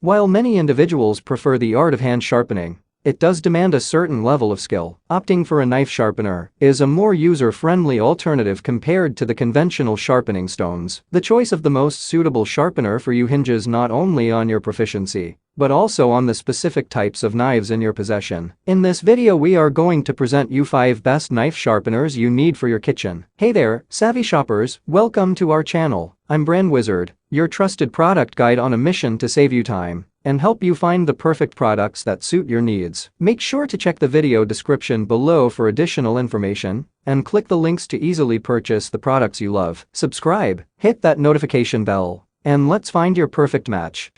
While many individuals prefer the art of hand sharpening, it does demand a certain level of skill. Opting for a knife sharpener is a more user-friendly alternative compared to the conventional sharpening stones. The choice of the most suitable sharpener for you hinges not only on your proficiency, but also on the specific types of knives in your possession. In this video we are going to present you 5 best knife sharpeners you need for your kitchen. Hey there, savvy shoppers, welcome to our channel. I'm Brand Wizard, your trusted product guide on a mission to save you time and help you find the perfect products that suit your needs. Make sure to check the video description below for additional information and click the links to easily purchase the products you love. Subscribe, hit that notification bell, and let's find your perfect match.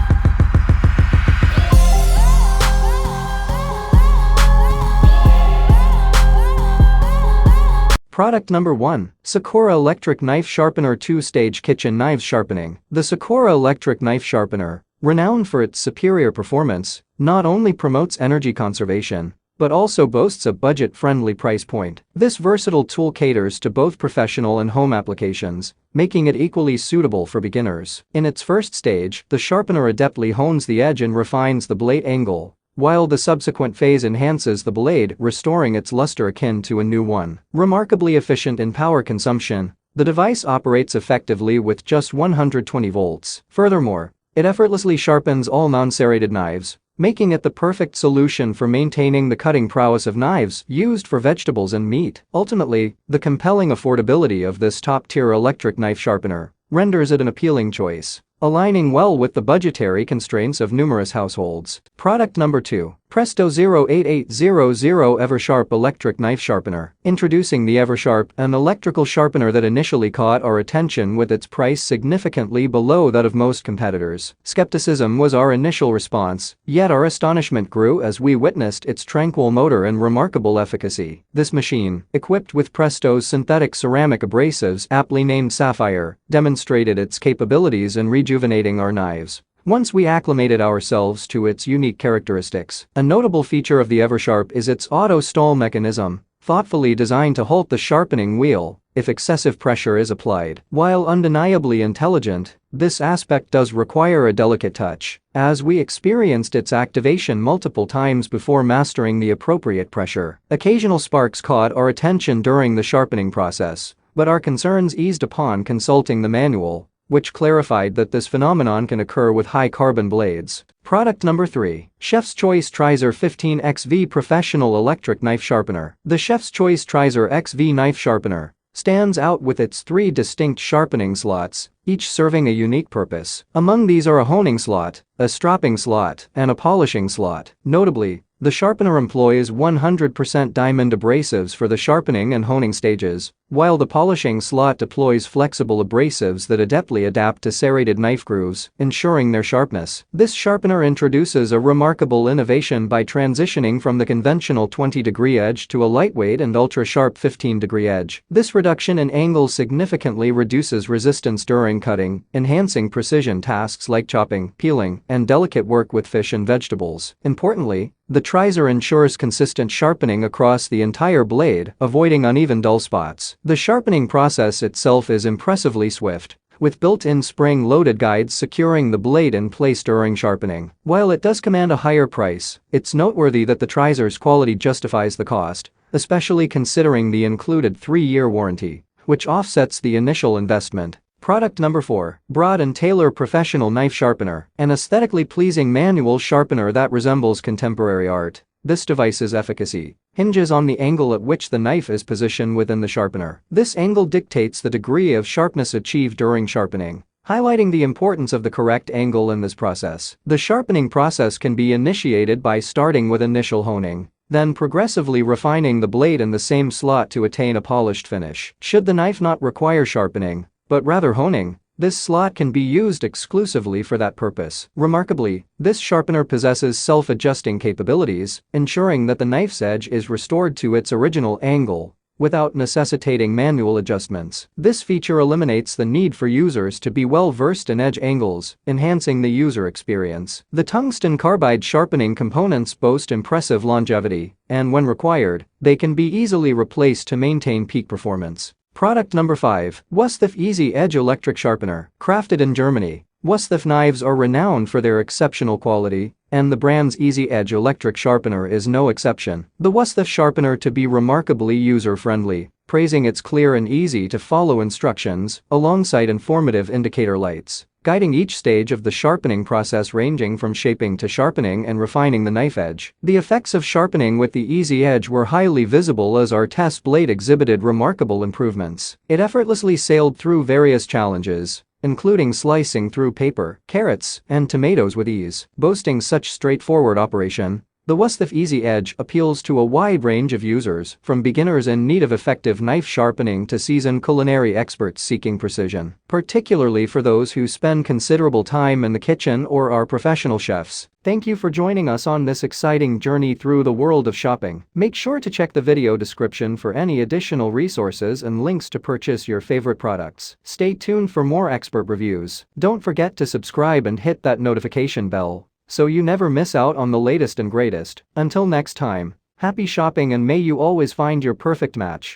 Product number 1. Secura Electric Knife Sharpener 2-Stage Kitchen Knives Sharpening. The Secura Electric Knife Sharpener, renowned for its superior performance, not only promotes energy conservation, but also boasts a budget-friendly price point. This versatile tool caters to both professional and home applications, making it equally suitable for beginners. In its first stage, the sharpener adeptly hones the edge and refines the blade angle, while the subsequent phase enhances the blade, restoring its luster akin to a new one. Remarkably efficient in power consumption, the device operates effectively with just 120 volts. Furthermore, it effortlessly sharpens all non-serrated knives, making it the perfect solution for maintaining the cutting prowess of knives used for vegetables and meat. Ultimately, the compelling affordability of this top-tier electric knife sharpener renders it an appealing choice, aligning well with the budgetary constraints of numerous households. Product number 2. Presto 08800 EverSharp Electric Knife Sharpener. Introducing the EverSharp, an electrical sharpener that initially caught our attention with its price significantly below that of most competitors. Skepticism was our initial response, yet our astonishment grew as we witnessed its tranquil motor and remarkable efficacy. This machine, equipped with Presto's synthetic ceramic abrasives, aptly named Sapphire, demonstrated its capabilities in rejuvenating our knives once we acclimated ourselves to its unique characteristics. A notable feature of the EverSharp is its auto stall mechanism, thoughtfully designed to halt the sharpening wheel if excessive pressure is applied. While undeniably intelligent, this aspect does require a delicate touch, as we experienced its activation multiple times before mastering the appropriate pressure. Occasional sparks caught our attention during the sharpening process, but our concerns eased upon consulting the manual, which clarified that this phenomenon can occur with high-carbon blades. Product number 3. Chef's Choice Trizor 15XV Professional Electric Knife Sharpener. The Chef's Choice Trizor XV Knife Sharpener stands out with its 3 distinct sharpening slots, each serving a unique purpose. Among these are a honing slot, a stropping slot, and a polishing slot. Notably, the sharpener employs 100% diamond abrasives for the sharpening and honing stages, while the polishing slot deploys flexible abrasives that adeptly adapt to serrated knife grooves, ensuring their sharpness. This sharpener introduces a remarkable innovation by transitioning from the conventional 20-degree edge to a lightweight and ultra-sharp 15-degree edge. This reduction in angle significantly reduces resistance during cutting, enhancing precision tasks like chopping, peeling, and delicate work with fish and vegetables. Importantly, the Trizor ensures consistent sharpening across the entire blade, avoiding uneven dull spots. The sharpening process itself is impressively swift, with built-in spring-loaded guides securing the blade in place during sharpening. While it does command a higher price, it's noteworthy that the Trizor's quality justifies the cost, especially considering the included 3-year warranty, which offsets the initial investment. Product number 4. Broad & Taylor Professional Knife Sharpener. An aesthetically pleasing manual sharpener that resembles contemporary art. This device's efficacy hinges on the angle at which the knife is positioned within the sharpener. This angle dictates the degree of sharpness achieved during sharpening, highlighting the importance of the correct angle in this process. The sharpening process can be initiated by starting with initial honing, then progressively refining the blade in the same slot to attain a polished finish. Should the knife not require sharpening, but rather honing, this slot can be used exclusively for that purpose. Remarkably, this sharpener possesses self-adjusting capabilities, ensuring that the knife's edge is restored to its original angle without necessitating manual adjustments. This feature eliminates the need for users to be well versed in edge angles, enhancing the user experience. The tungsten carbide sharpening components boast impressive longevity, and when required, they can be easily replaced to maintain peak performance. Product number 5. WÜSTHOF Easy Edge Electric Sharpener. Crafted in Germany, WÜSTHOF knives are renowned for their exceptional quality, and the brand's Easy Edge electric sharpener is no exception. The WÜSTHOF sharpener to be remarkably user-friendly, praising its clear and easy-to-follow instructions, alongside informative indicator lights, guiding each stage of the sharpening process ranging from shaping to sharpening and refining the knife edge. The effects of sharpening with the Easy Edge were highly visible as our test blade exhibited remarkable improvements. It effortlessly sailed through various challenges, including slicing through paper, carrots, and tomatoes with ease. Boasting such straightforward operation, the WÜSTHOF Easy Edge appeals to a wide range of users, from beginners in need of effective knife sharpening to seasoned culinary experts seeking precision. Particularly for those who spend considerable time in the kitchen or are professional chefs. Thank you for joining us on this exciting journey through the world of shopping. Make sure to check the video description for any additional resources and links to purchase your favorite products. Stay tuned for more expert reviews. Don't forget to subscribe and hit that notification bell, so you never miss out on the latest and greatest. Until next time, happy shopping and may you always find your perfect match.